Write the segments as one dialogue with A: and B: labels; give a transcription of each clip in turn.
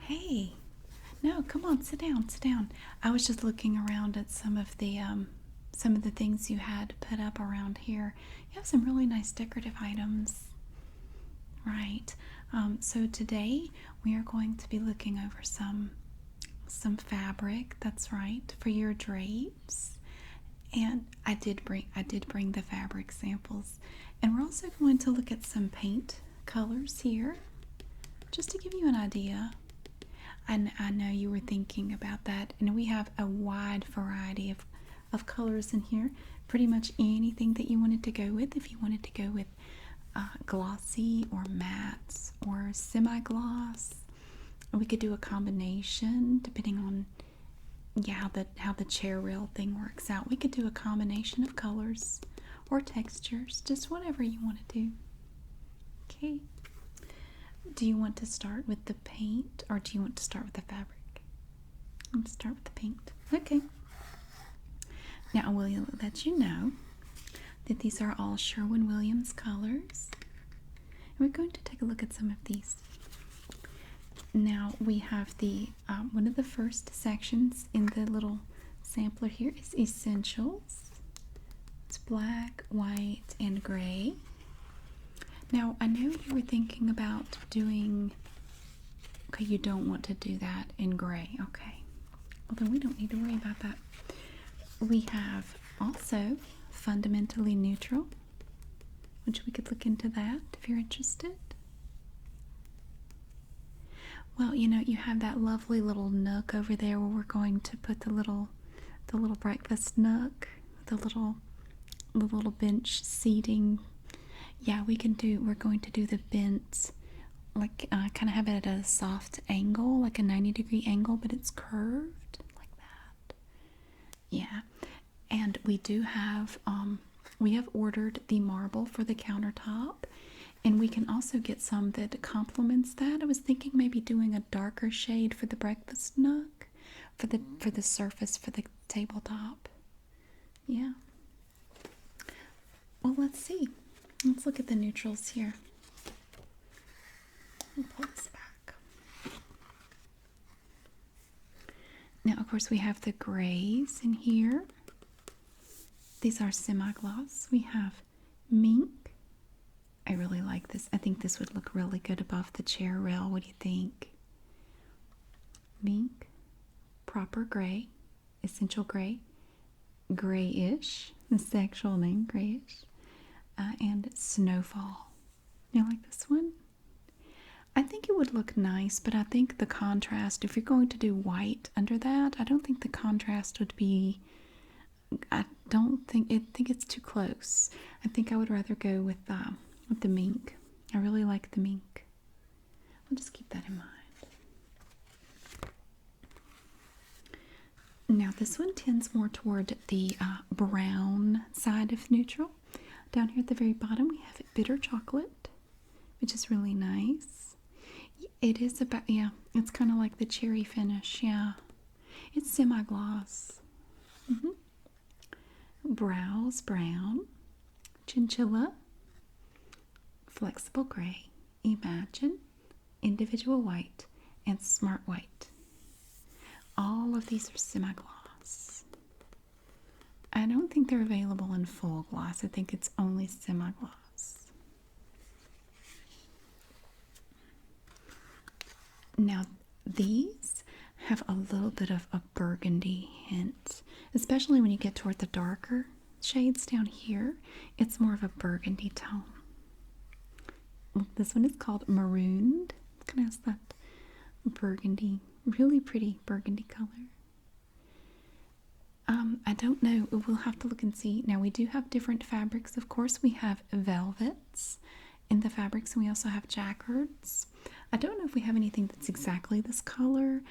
A: Hey, no, come on, sit down, sit down. I was just looking around at some of the things you had put up around here. You have some really nice decorative items, right? So today we are going to be looking over some fabric. That's right, for your drapes. And I did bring the fabric samples, and we're also going to look at some paint colors here, just to give you an idea. And I know you were thinking about that, and we have a wide variety of colors in here. Pretty much anything that you wanted to go with. If you wanted to go with glossy or mattes or semi-gloss, we could do a combination depending on how the chair rail thing works out. We could do a combination of colors or textures, just whatever you want to do. Okay. Do you want to start with the paint or do you want to start with the fabric? Let's start with the paint. Okay. Now I will let you know that these are all Sherwin-Williams colors. And we're going to take a look at some of these. Now we have the one of the first sections in the little sampler here is essentials. It's black, white, and gray. Now I know you were thinking about doing. Okay, you don't want to do that in gray. Okay, well then we don't need to worry about that. We have also fundamentally neutral, which we could look into that if you're interested. Well, you know, you have that lovely little nook over there where we're going to put the little breakfast nook, the little bench seating. Yeah, we're going to do the bent, like kind of have it at a soft angle, like a 90-degree angle, but it's curved like that. Yeah, and we have ordered the marble for the countertop. And we can also get some that complements that. I was thinking maybe doing a darker shade for the breakfast nook, for the surface for the tabletop. Yeah. Well, let's see. Let's look at the neutrals here. I'll pull this back. Now, of course, we have the grays in here. These are semi-gloss. We have mink. I really like this. I think this would look really good above the chair rail. What do you think? Mink, proper gray, essential gray, grayish. This is the actual name, grayish, and snowfall. You like this one? I think it would look nice, but I think the contrast, if you're going to do white under that, I don't think the contrast would be. I think it's too close. I think I would rather go with the mink. I really like the mink. I'll just keep that in mind. Now this one tends more toward the brown side of neutral. Down here at the very bottom we have bitter chocolate, which is really nice. It is about, yeah, it's kind of like the cherry finish, yeah. It's semi-gloss. Browse brown, chinchilla, flexible gray, imagine, individual white, and smart white. All of these are semi-gloss. I don't think they're available in full gloss. I think it's only semi-gloss. Now these have a little bit of a burgundy hint, especially when you get toward the darker shades down here. It's more of a burgundy tone. This one is called Marooned. It kind of has that burgundy, really pretty burgundy color. I don't know. We'll have to look and see. Now, we do have different fabrics. Of course, we have velvets in the fabrics, and we also have jacquards. I don't know if we have anything that's exactly this color,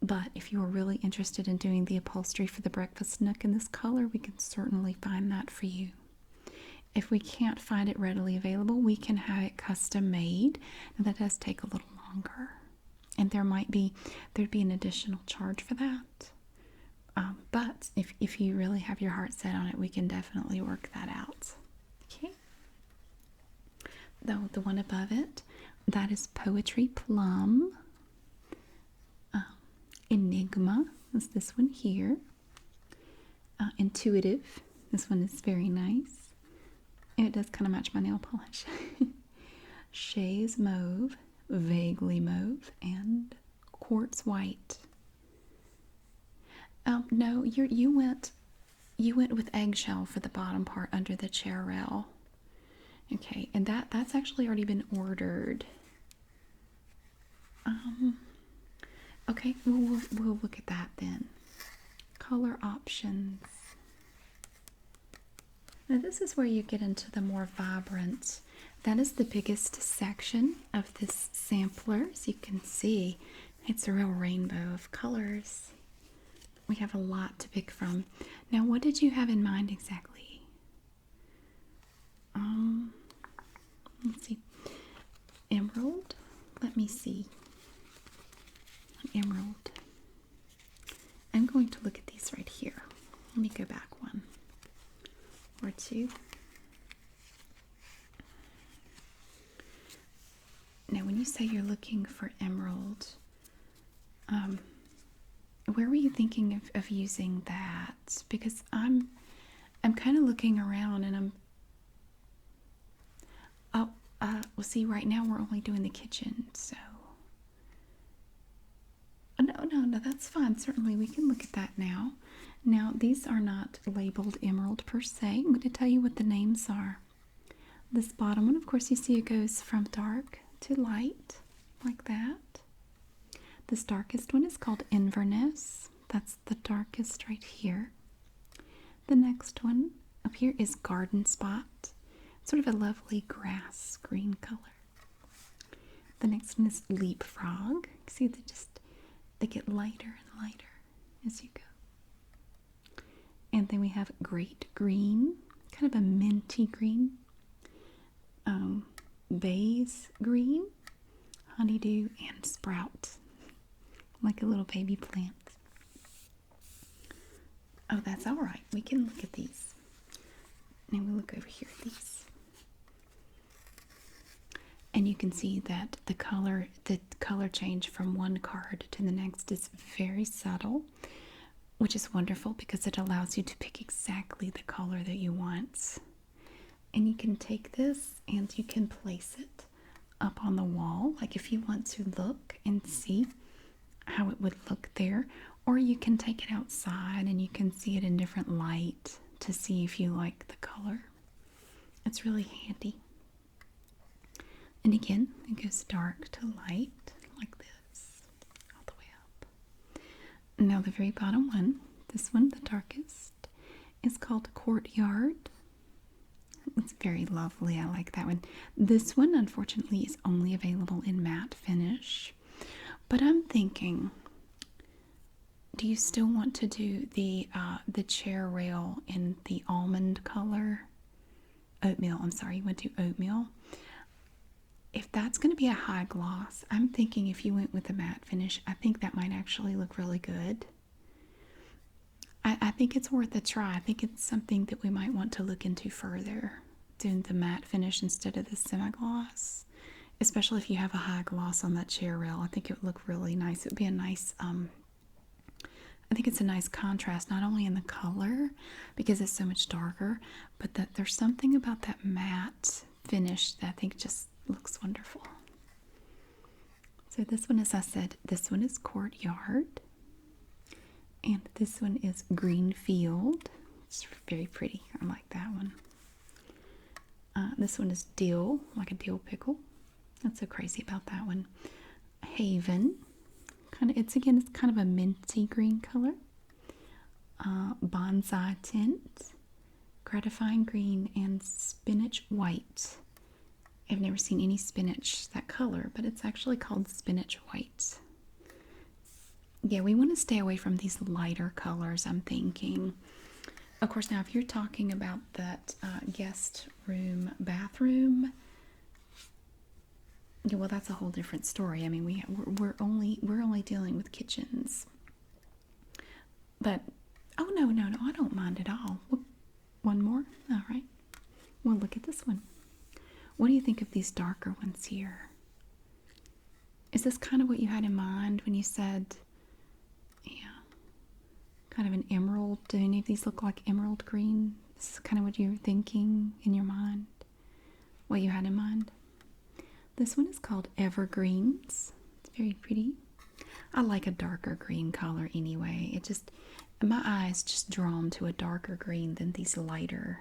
A: but if you are really interested in doing the upholstery for the breakfast nook in this color, we can certainly find that for you. If we can't find it readily available, we can have it custom made. Now that does take a little longer, and there'd be an additional charge for that. But if you really have your heart set on it, we can definitely work that out. Okay. Though the one above it, that is Poetry Plum. Enigma is this one here. Intuitive, this one is very nice. And it does kind of match my nail polish. Chaise Mauve, Vaguely Mauve, and Quartz White. No, you went with eggshell for the bottom part under the chair rail. Okay, and that's actually already been ordered. Okay, we'll look at that then. Color options. Now this is where you get into the more vibrant. That is the biggest section of this sampler. As you can see, it's a real rainbow of colors. We have a lot to pick from. Now, what did you have in mind exactly? Let's see. Emerald. Let me see. Emerald. I'm going to look at these right here. Let me go back one or two. Now, when you say you're looking for emerald, where were you thinking of using that? Because I'm kind of looking around and well, see, right now we're only doing the kitchen, so. No, that's fine. Certainly, we can look at that now. Now, these are not labeled emerald per se. I'm going to tell you what the names are. This bottom one, of course, you see it goes from dark to light, like that. This darkest one is called Inverness. That's the darkest right here. The next one up here is Garden Spot. Sort of a lovely grass green color. The next one is Leapfrog. See, they get lighter and lighter as you go. And then we have Great Green, kind of a minty green. Vase Green, Honeydew, and Sprout. Like a little baby plant. Oh, that's all right. We can look at these. Now we'll look over here at these. And you can see that the color change from one card to the next is very subtle, which is wonderful because it allows you to pick exactly the color that you want. And you can take this and you can place it up on the wall, like if you want to look and see how it would look there, or you can take it outside and you can see it in different light to see if you like the color. It's really handy. And again, it goes dark to light like this, all the way up. Now the very bottom one, this one, the darkest, is called Courtyard. It's very lovely. I like that one. This one, unfortunately, is only available in matte finish. But I'm thinking, do you still want to do the chair rail in the almond color? Oatmeal, I'm sorry, you went to oatmeal. If that's going to be a high gloss, I'm thinking if you went with a matte finish, I think that might actually look really good. I think it's worth a try. I think it's something that we might want to look into further, doing the matte finish instead of the semi-gloss. Especially if you have a high gloss on that chair rail, I think it would look really nice. It would be a nice, I think it's a nice contrast, not only in the color, because it's so much darker, but that there's something about that matte finish that I think just looks wonderful. So this one, as I said, this one is Courtyard. And this one is Green Field. It's very pretty. I like that one. This one is Dill, like a dill pickle. Not so crazy about that one. Haven. It's kind of a minty green color. Bonsai Tint, Gratifying Green, and Spinach White. I've never seen any spinach that color, but it's actually called Spinach White. Yeah, we want to stay away from these lighter colors, I'm thinking. Of course, now if you're talking about that guest room, bathroom, yeah, well, that's a whole different story. I mean, we're only dealing with kitchens. But oh no, I don't mind at all. One more, all right. Well, look at this one. What do you think of these darker ones here? Is this kind of what you had in mind when you said kind of an emerald. Do any of these look like emerald green? This is kind of what you're thinking in your mind, what you had in mind. This one is called Evergreens. It's very pretty. I like a darker green color anyway. It just, my eye is just drawn to a darker green than these lighter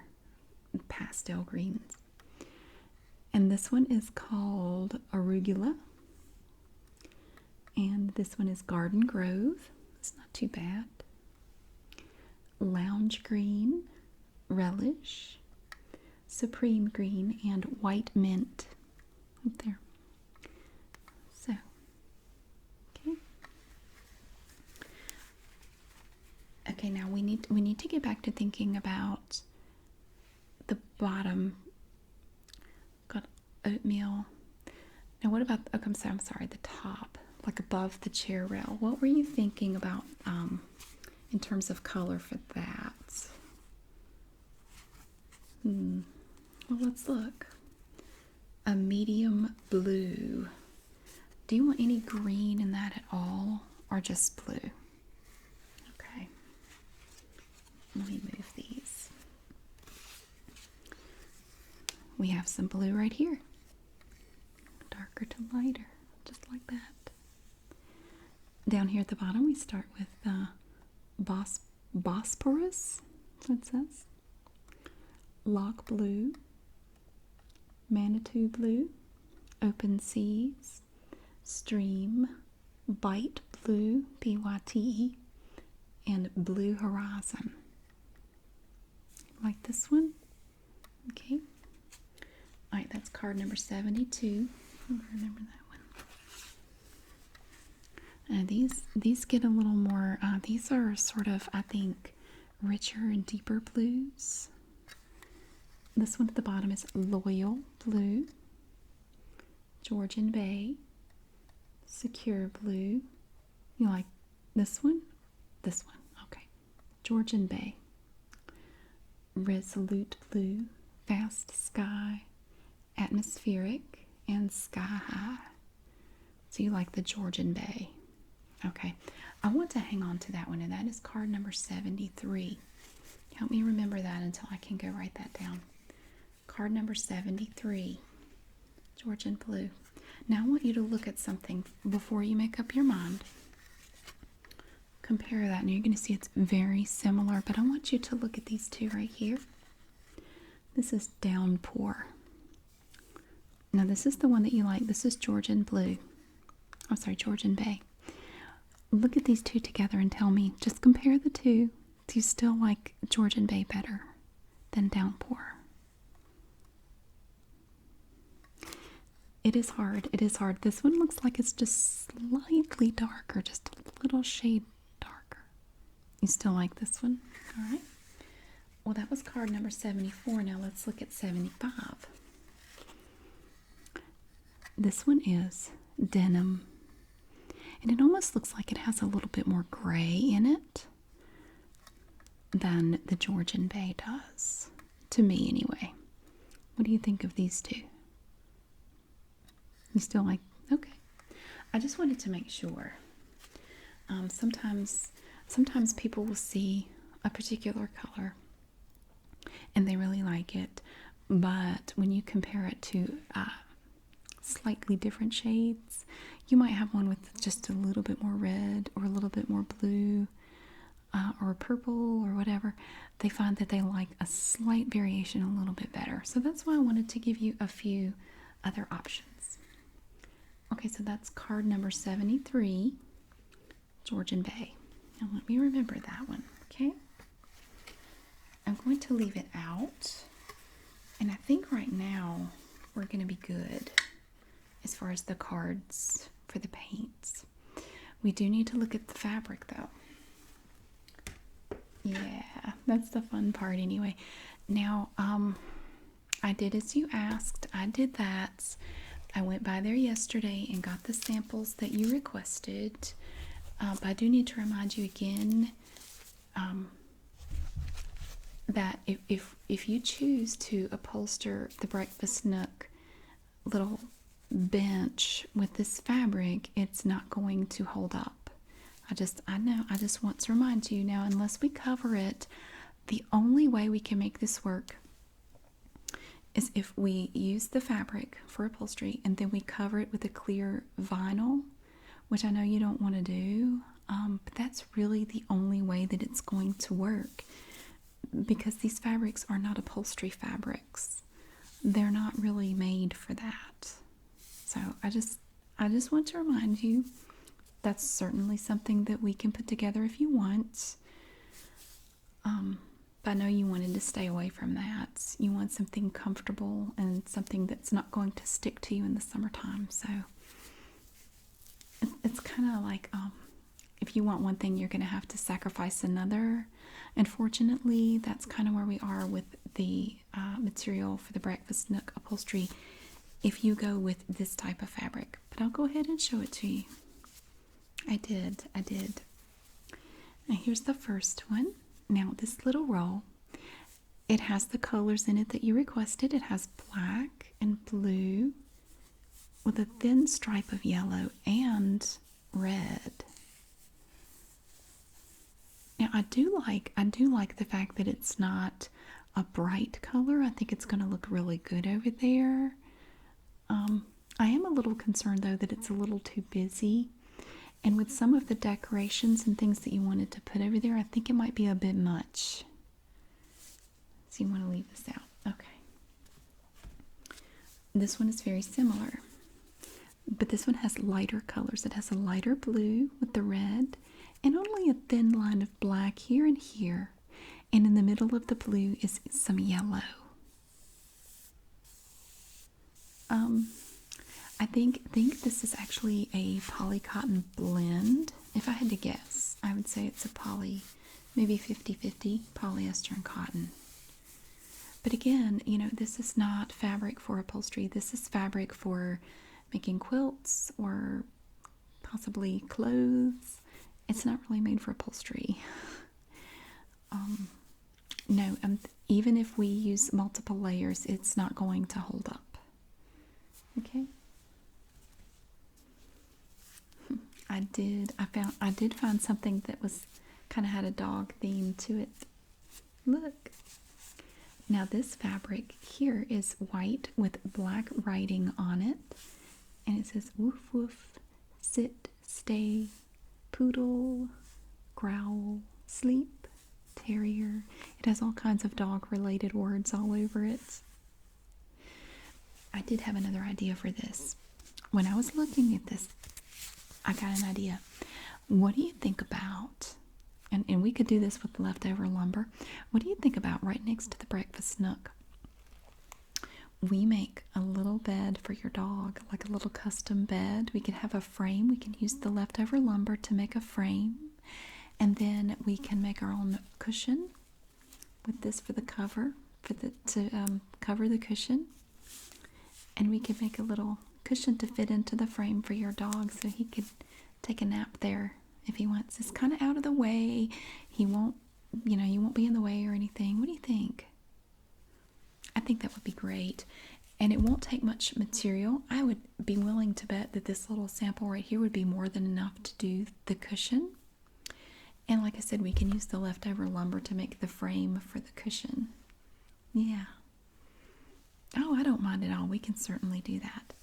A: pastel greens. And this one is called Arugula. And this one is Garden Grove. It's not too bad. Lounge Green, Relish, Supreme Green, and White Mint. Up there. So, okay. Okay, now we need to get back to thinking about the bottom. Got oatmeal. Now what about, okay, I'm sorry, the top, like above the chair rail. What were you thinking about in terms of color for that? Well, let's look. A medium blue. Do you want any green in that at all, or just blue? Okay. Let me move these. We have some blue right here. Darker to lighter, just like that. Down here at the bottom, we start with Bosporus, that's what it says. Lock Blue, Manitou Blue, Open Seas, Stream, Bite Blue, B-Y-T-E, and Blue Horizon. Like this one? Okay. Alright, that's card number 72. Remember that one. These get a little more, these are sort of, I think, richer and deeper blues. This one at the bottom is Loyal Blue, Georgian Bay, Secure Blue. You like this one? This one, okay. Georgian Bay, Resolute Blue, Fast Sky, Atmospheric, and Sky High. So you like the Georgian Bay. Okay, I want to hang on to that one, and that is card number 73. Help me remember that until I can go write that down. Card number 73, Georgian Blue. Now I want you to look at something before you make up your mind. Compare that, and you're going to see it's very similar, but I want you to look at these two right here. This is Downpour. Now this is the one that you like. This is Georgian Blue. I'm sorry, Georgian Bay. Look at these two together and tell me, just compare the two. Do you still like Georgian Bay better than Downpour? It is hard. It is hard. This one looks like it's just slightly darker, just a little shade darker. You still like this one? All right. Well, that was card number 74. Now let's look at 75. This one is Denim. And it almost looks like it has a little bit more gray in it than the Georgian Bay does. To me, anyway. What do you think of these two? You still like, okay. I just wanted to make sure. Sometimes people will see a particular color and they really like it, but when you compare it to slightly different shades, you might have one with just a little bit more red or a little bit more blue or purple or whatever. They find that they like a slight variation a little bit better. So that's why I wanted to give you a few other options. Okay, so that's card number 73, Georgian Bay. Now let me remember that one, okay? I'm going to leave it out, and I think right now we're going to be good as far as the cards for the paints. We do need to look at the fabric, though. Yeah, that's the fun part anyway. Now, I did as you asked. I did that. I went by there yesterday and got the samples that you requested. But I do need to remind you again that if you choose to upholster the breakfast nook little bench with this fabric, it's not going to hold up. I know, I just want to remind you now, unless we cover it, the only way we can make this work is if we use the fabric for upholstery and then we cover it with a clear vinyl, which I know you don't want to do, but that's really the only way that it's going to work, because these fabrics are not upholstery fabrics. They're not really made for that. So I just want to remind you that's certainly something that we can put together if you want. But I know you wanted to stay away from that. You want something comfortable and something that's not going to stick to you in the summertime. So it's kind of like if you want one thing, you're going to have to sacrifice another. Unfortunately, that's kind of where we are with the material for the breakfast nook upholstery if you go with this type of fabric. But I'll go ahead and show it to you. I did. Now here's the first one. Now this little roll, it has the colors in it that you requested. It has black and blue with a thin stripe of yellow and red. Now I do like the fact that it's not a bright color. I think it's going to look really good over there. I am a little concerned though that it's a little too busy. And with some of the decorations and things that you wanted to put over there, I think it might be a bit much. So you want to leave this out. Okay. This one is very similar. But this one has lighter colors. It has a lighter blue with the red and only a thin line of black here and here. And in the middle of the blue is some yellow. I think this is actually a poly cotton blend. If I had to guess, I would say it's a maybe 50-50 polyester and cotton. But again, you know, this is not fabric for upholstery. This is fabric for making quilts or possibly clothes. It's not really made for upholstery. No, even if we use multiple layers, it's not going to hold up. Okay. I did find something that was kind of had a dog theme to it. Look. Now this fabric here is white with black writing on it. And it says woof woof, sit, stay, poodle, growl, sleep, terrier. It has all kinds of dog related words all over it. I did have another idea for this. When I was looking at this, I got an idea. What do you think about, and we could do this with leftover lumber, what do you think about right next to the breakfast nook? We make a little bed for your dog, like a little custom bed. We can have a frame. We can use the leftover lumber to make a frame. And then we can make our own cushion with this for the cover, to cover the cushion. And we can make a little cushion to fit into the frame for your dog so he could take a nap there if he wants. It's kind of out of the way. He won't, you won't be in the way or anything. What do you think? I think that would be great. And it won't take much material. I would be willing to bet that this little sample right here would be more than enough to do the cushion. And like I said, we can use the leftover lumber to make the frame for the cushion. Yeah. Oh, I don't mind at all. We can certainly do that.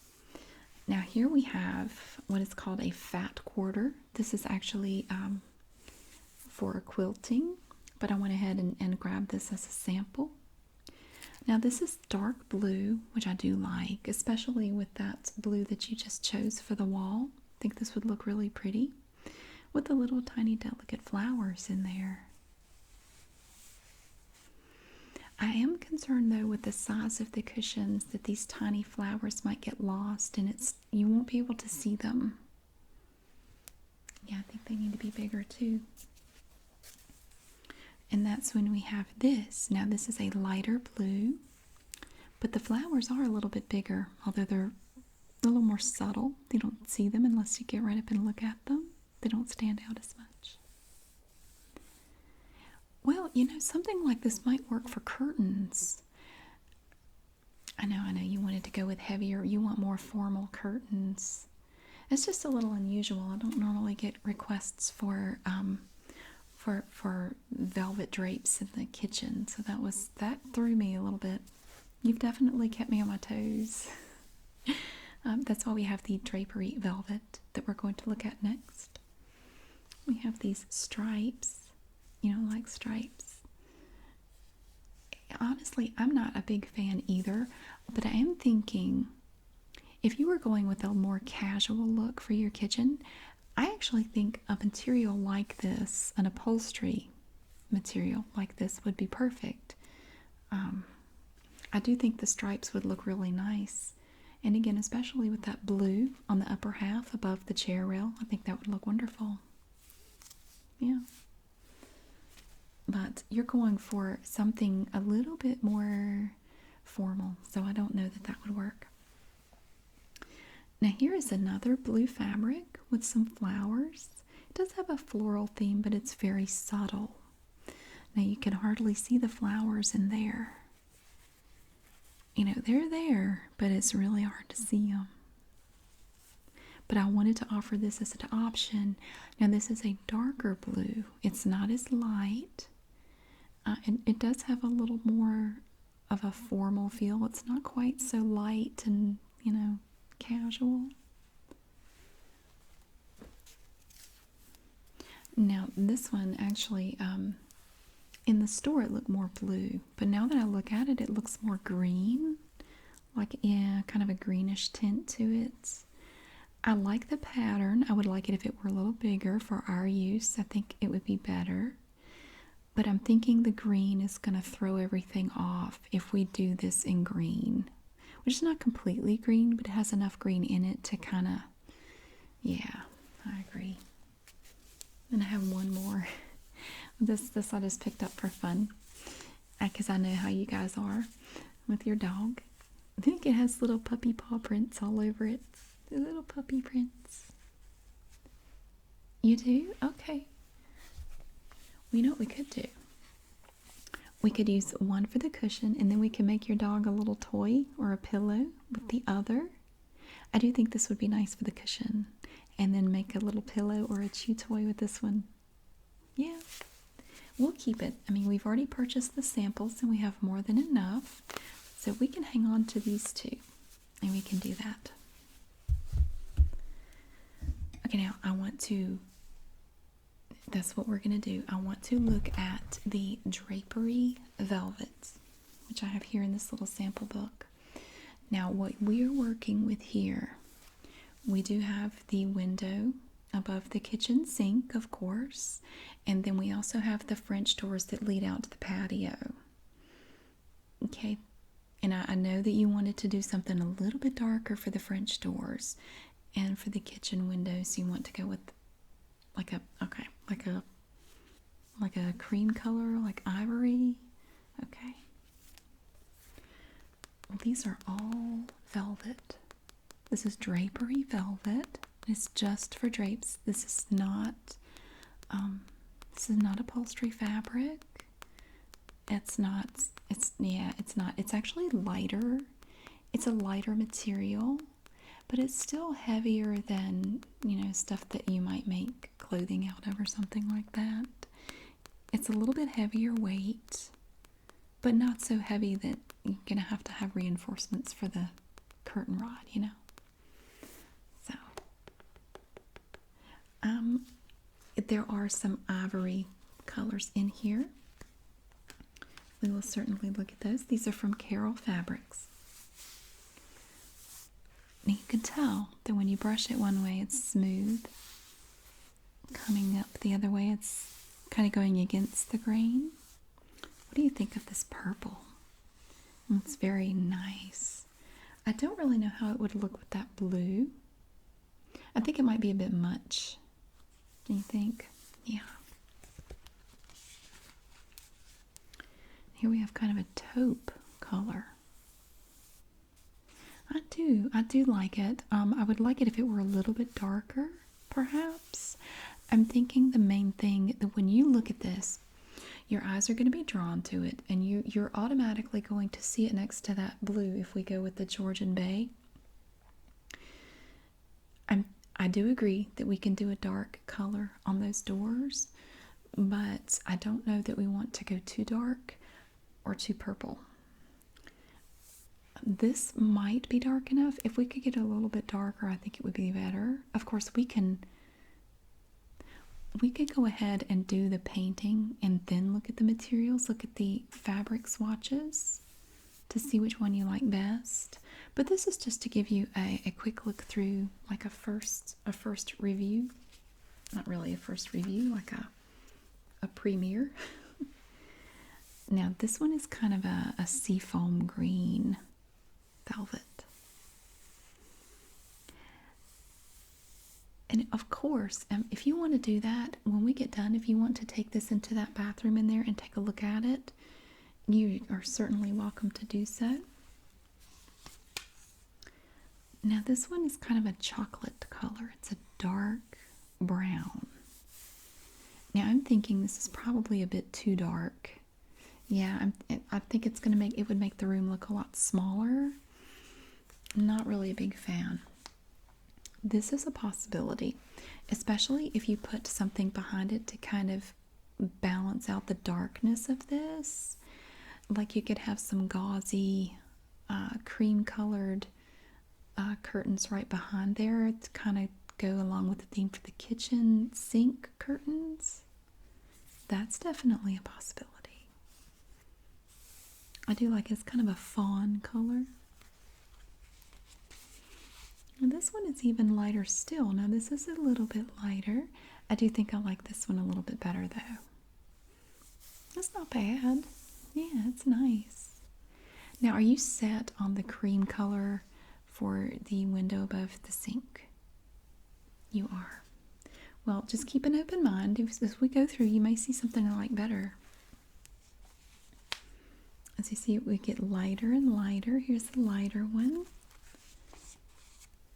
A: Now here we have what is called a fat quarter. This is actually for quilting, but I went ahead and grabbed this as a sample. Now this is dark blue, which I do like, especially with that blue that you just chose for the wall. I think this would look really pretty with the little tiny delicate flowers in there. I am concerned though with the size of the cushions that these tiny flowers might get lost and you won't be able to see them. Yeah, I think they need to be bigger too. And that's when we have this. Now this is a lighter blue, but the flowers are a little bit bigger, although they're a little more subtle. You don't see them unless you get right up and look at them. They don't stand out as much. Well, something like this might work for curtains. I know you wanted to go with heavier, you want more formal curtains. It's just a little unusual. I don't normally get requests for velvet drapes in the kitchen, so that threw me a little bit. You've definitely kept me on my toes. That's why we have the drapery velvet that we're going to look at next. We have these stripes, like stripes. Honestly, I'm not a big fan either, but I am thinking if you were going with a more casual look for your kitchen, I actually think a material like this, an upholstery material like this, would be perfect. I do think the stripes would look really nice. And again, especially with that blue on the upper half above the chair rail, I think that would look wonderful. Yeah. But you're going for something a little bit more formal, so I don't know that that would work. Now here is another blue fabric with some flowers. It does have a floral theme, but it's very subtle. Now you can hardly see the flowers in there. They're there, but it's really hard to see them. But I wanted to offer this as an option. Now this is a darker blue. It's not as light. And it does have a little more of a formal feel. It's not quite so light and, casual. Now this one actually, in the store it looked more blue, but now that I look at it, it looks more green, like kind of a greenish tint to it. I like the pattern. I would like it if it were a little bigger for our use. I think it would be better. But I'm thinking the green is going to throw everything off if we do this in green, which is not completely green, but it has enough green in it to kind of, yeah, I agree. And I have one more. This I just picked up for fun, because I know how you guys are with your dog. I think it has little puppy paw prints all over it. The little puppy prints. You do? Okay. You know what we could do? We could use one for the cushion, and then we can make your dog a little toy or a pillow with the other. I do think this would be nice for the cushion, and then make a little pillow or a chew toy with this one. Yeah, we'll keep it. I mean, we've already purchased the samples, and we have more than enough, so we can hang on to these two, and we can do that. Okay, now that's what we're going to do. I want to look at the drapery velvet, which I have here in this little sample book. Now, what we are working with here, we do have the window above the kitchen sink, of course, and then we also have the French doors that lead out to the patio. Okay, and I know that you wanted to do something a little bit darker for the French doors, and for the kitchen windows, you want to go with like a cream color, like ivory. Okay. Well, these are all velvet. This is drapery velvet. It's just for drapes. This is not upholstery fabric. It's not. It's actually lighter. It's a lighter material, but it's still heavier than, stuff that you might make clothing out of or something like that. It's a little bit heavier weight, but not so heavy that you're going to have reinforcements for the curtain rod, So, there are some ivory colors in here. We will certainly look at those. These are from Carol Fabrics. And you can tell that when you brush it one way, it's smooth. Coming up the other way, it's kind of going against the grain. What do you think of this purple? It's very nice. I don't really know how it would look with that blue. I think it might be a bit much. Do you think? Yeah. Here we have kind of a taupe color. I do like it. I would like it if it were a little bit darker, perhaps. I'm thinking the main thing that when you look at this, your eyes are going to be drawn to it, and you're automatically going to see it next to that blue if we go with the Georgian Bay. I do agree that we can do a dark color on those doors, but I don't know that we want to go too dark or too purple. This might be dark enough. If we could get a little bit darker, I think it would be better. Of course, we could go ahead and do the painting and then look at the materials, look at the fabric swatches to see which one you like best. But this is just to give you a quick look through, like a first review. Not really a first review, like a premiere. Now this one is kind of a seafoam green velvet. And of course, if you want to do that, when we get done, if you want to take this into that bathroom in there and take a look at it, you are certainly welcome to do so. Now this one is kind of a chocolate color. It's a dark brown. Now I'm thinking this is probably a bit too dark. Yeah, I think it would make the room look a lot smaller. I'm not really a big fan. This is a possibility, especially if you put something behind it to kind of balance out the darkness of this. Like you could have some gauzy, cream-colored curtains right behind there to kind of go along with the theme for the kitchen sink curtains. That's definitely a possibility. I do like it's kind of a fawn color. And this one is even lighter still. Now this is a little bit lighter. I do think I like this one a little bit better though. That's not bad. Yeah, it's nice. Now are you set on the cream color for the window above the sink? You are. Well, just keep an open mind. As we go through, you may see something I like better. As you see, we get lighter and lighter. Here's the lighter one.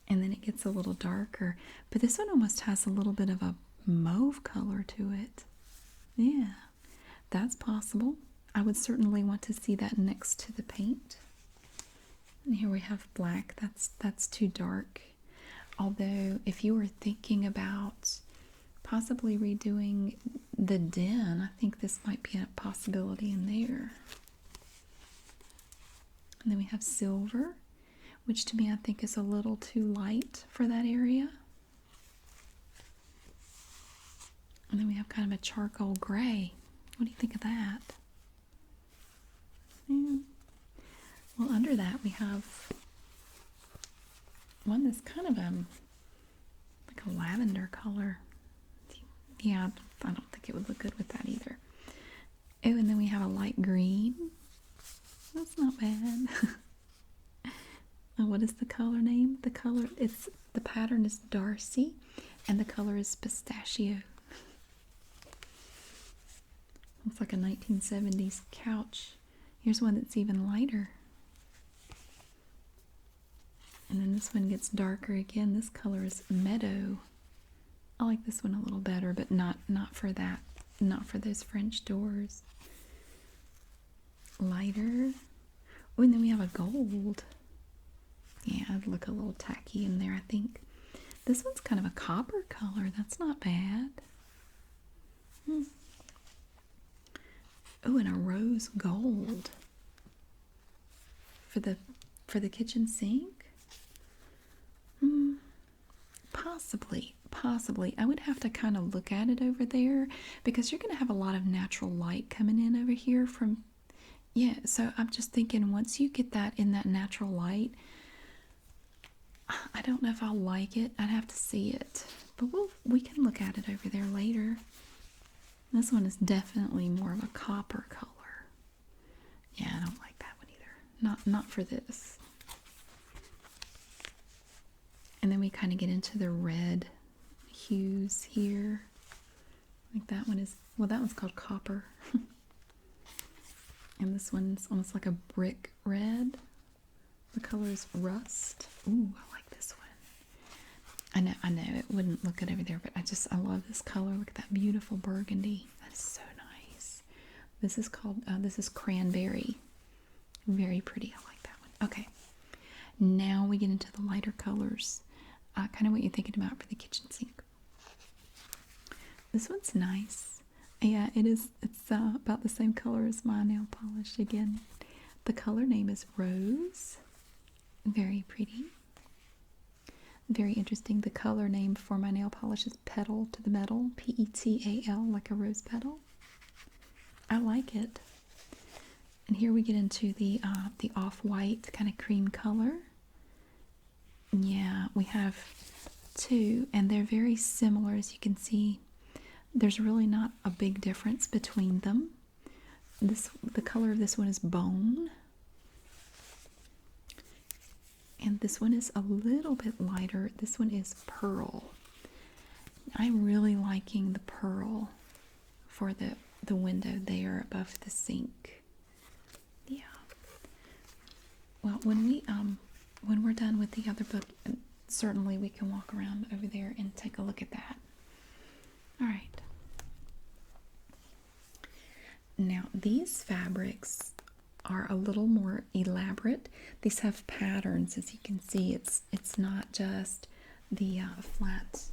A: And then it gets a little darker. But this one almost has a little bit of a mauve color to it. Yeah, that's possible. I would certainly want to see that next to the paint. And here we have black. That's too dark. Although, if you were thinking about possibly redoing the den, I think this might be a possibility in there. And then we have silver, which to me I think is a little too light for that area. And then we have kind of a charcoal gray. What do you think of that? Yeah. Well, under that we have one that's kind of like a lavender color. Yeah, I don't think it would look good with that either. Oh, and then we have a light green. That's not bad. What is the color name? The pattern is Darcy, and the color is pistachio. Looks like a 1970s couch. Here's one that's even lighter. And then this one gets darker again. This color is meadow. I like this one a little better, but not for that. Not for those French doors. Lighter. Oh, and then we have a gold. Yeah, I'd look a little tacky in there, I think. This one's kind of a copper color. That's not bad. Oh, and a rose gold for the kitchen sink. Possibly. I would have to kind of look at it over there because you're going to have a lot of natural light coming in over here from. Yeah, so I'm just thinking once you get that in that natural light, I don't know if I'll like it. I'd have to see it. But we can look at it over there later. This one is definitely more of a copper color. Yeah, I don't like that one either. Not for this. And then we kind of get into the red hues here. Like that one is, well, that one's called copper. And this one's almost like a brick red. The color is rust. Ooh, I like this one. I know it wouldn't look good over there, but I love this color. Look at that beautiful burgundy. That is so nice. This is called, this is cranberry. Very pretty. I like that one. Okay. Now we get into the lighter colors. kind of what you're thinking about for the kitchen sink. This one's nice. Yeah, it is. It's about the same color as my nail polish again. The color name is Rose. Very pretty. Very interesting. The color name for my nail polish is Petal to the Metal. Petal, like a rose petal. I like it. And here we get into the off-white kind of cream color. Yeah, we have two, and they're very similar, as you can see. There's really not a big difference between them. The color of this one is bone. And this one is a little bit lighter. This one is pearl. I'm really liking the pearl for the window there above the sink. Yeah. Well, when we're done with the other book, certainly we can walk around over there and take a look at that. All right. Now, these fabrics are a little more elaborate. These have patterns, as you can see. It's not just the flat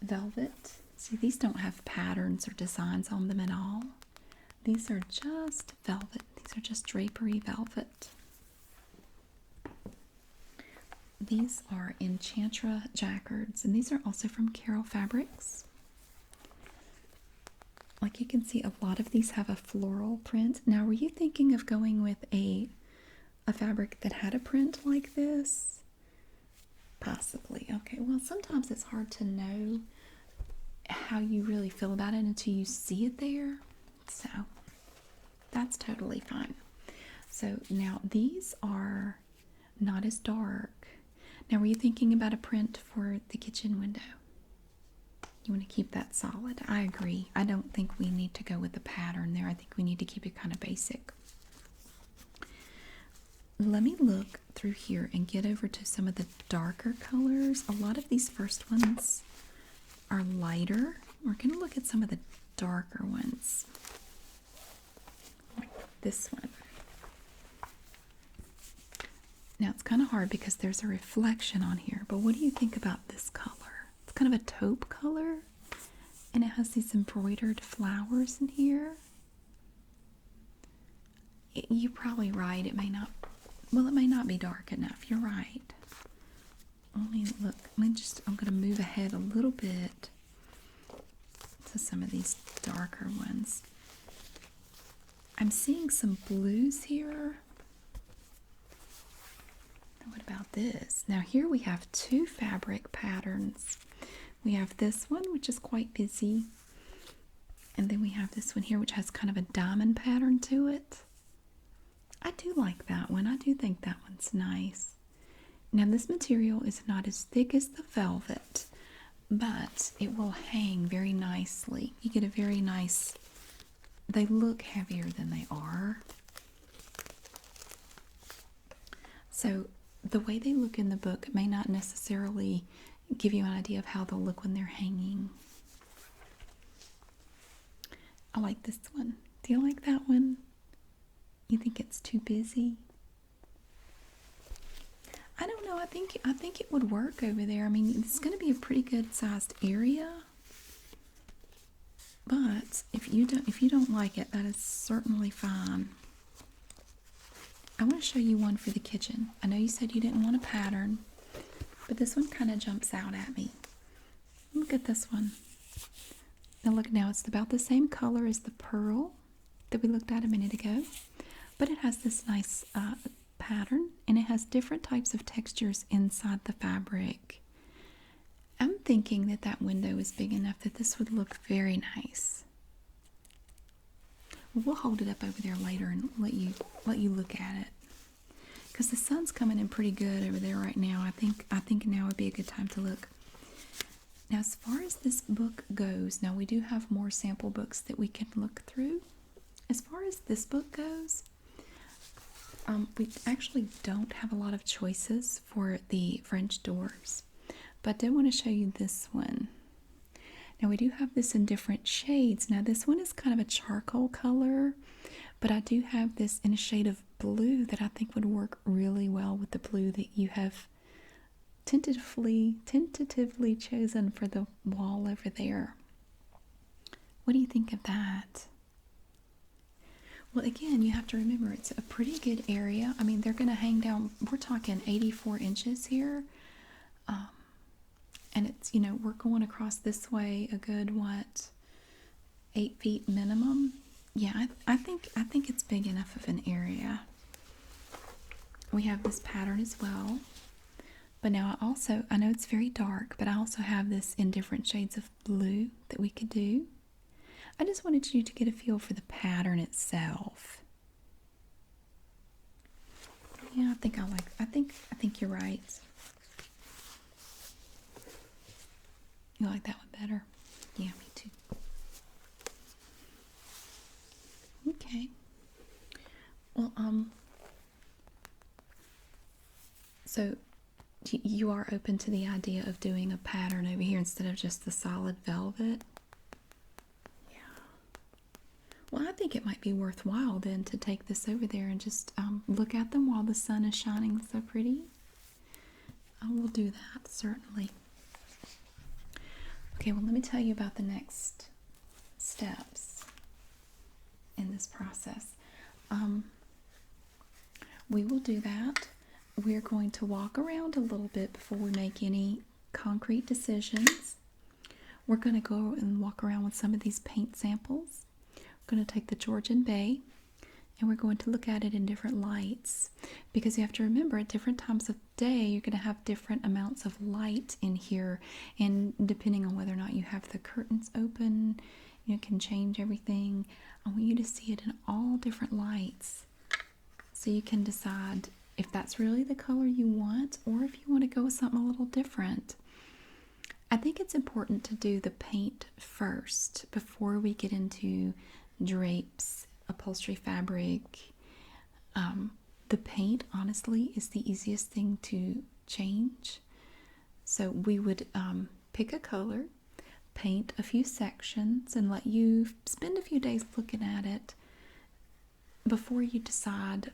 A: velvet. See, these don't have patterns or designs on them at all. These are just velvet. These are just drapery velvet. These are Enchantra jacquards, and these are also from Carol Fabrics. Like you can see, a lot of these have a floral print. Now, were you thinking of going with a fabric that had a print like this? Possibly. Okay, well, sometimes it's hard to know how you really feel about it until you see it there. So, that's totally fine. So, now these are not as dark. Now, were you thinking about a print for the kitchen window? You want to keep that solid. I agree. I don't think we need to go with the pattern there. I think we need to keep it kind of basic. Let me look through here and get over to some of the darker colors. A lot of these first ones are lighter. We're going to look at some of the darker ones. Like this one. Now, it's kind of hard because there's a reflection on here, but what do you think about this color? It's kind of a taupe color, and it has these embroidered flowers in here. You're probably right. It may not, well, it may not be dark enough. You're right. Let me look. I'm going to move ahead a little bit to some of these darker ones. I'm seeing some blues here. What about this? Now here we have two fabric patterns. We have this one, which is quite busy. And then we have this one here, which has kind of a diamond pattern to it. I do like that one. I do think that one's nice. Now this material is not as thick as the velvet, but it will hang very nicely. You get a very nice, they look heavier than they are. So the way they look in the book may not necessarily give you an idea of how they'll look when they're hanging. I like this one. Do you like that one? You think it's too busy? I don't know. I think it would work over there. I mean, it's going to be a pretty good sized area. But if you don't like it, that is certainly fine. I want to show you one for the kitchen. I know you said you didn't want a pattern, but this one kind of jumps out at me. Look at this one. Now look, now it's about the same color as the pearl that we looked at a minute ago, but it has this nice pattern, and it has different types of textures inside the fabric. I'm thinking that that window is big enough that this would look very nice. We'll hold it up over there later and let you look at it, because the sun's coming in pretty good over there right now. I think now would be a good time to look. Now, as far as this book goes, now we do have more sample books that we can look through. As far as this book goes, we actually don't have a lot of choices for the French doors, but I did want to show you this one. Now we do have this in different shades. Now this one is kind of a charcoal color, but I do have this in a shade of blue that I think would work really well with the blue that you have tentatively chosen for the wall over there. What do you think of that? Well, again, you have to remember it's a pretty good area. I mean, they're going to hang down, we're talking 84 inches here. And it's, we're going across this way a good, 8 feet minimum. Yeah, I think it's big enough of an area. We have this pattern as well. But now I know it's very dark, but I also have this in different shades of blue that we could do. I just wanted you to get a feel for the pattern itself. Yeah, I think you're right. You like that one better? Yeah, me too. Okay. Well, so you are open to the idea of doing a pattern over here instead of just the solid velvet? Well, I think it might be worthwhile then to take this over there and just look at them while the sun is shining so pretty. I will do that, certainly. Okay, well, let me tell you about the next steps in this process. We will do that. We're going to walk around a little bit before we make any concrete decisions. We're going to go and walk around with some of these paint samples. We're going to take the Georgian Bay and we're going to look at it in different lights, because you have to remember at different times of day you're going to have different amounts of light in here, and depending on whether or not you have the curtains open, it can change everything. I want you to see it in all different lights so you can decide if that's really the color you want or if you want to go with something a little different. I think it's important to do the paint first before we get into drapes, upholstery fabric. The paint, honestly, is the easiest thing to change. So we would pick a color, paint a few sections, and let you spend a few days looking at it before you decide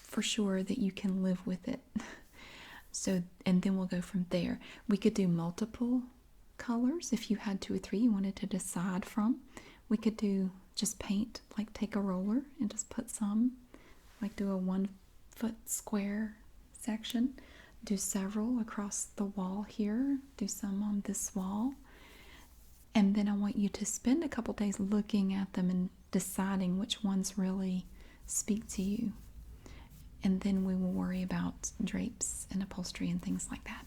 A: for sure that you can live with it. And then we'll go from there. We could do multiple colors if you had 2 or 3 you wanted to decide from. We could do just paint, like take a roller and just put some, like do a 1 foot square section, do several across the wall here, do some on this wall. And then I want you to spend a couple days looking at them and deciding which ones really speak to you. And then we will worry about drapes and upholstery and things like that.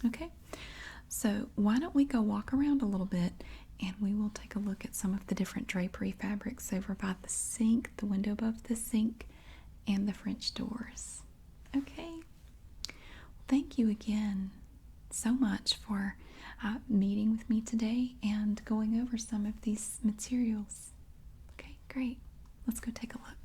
A: Okay, so why don't we go walk around a little bit and we will take a look at some of the different drapery fabrics over by the sink, the window above the sink, and the French doors. Okay, thank you again so much for meeting with me today and going over some of these materials. Okay, great. Let's go take a look.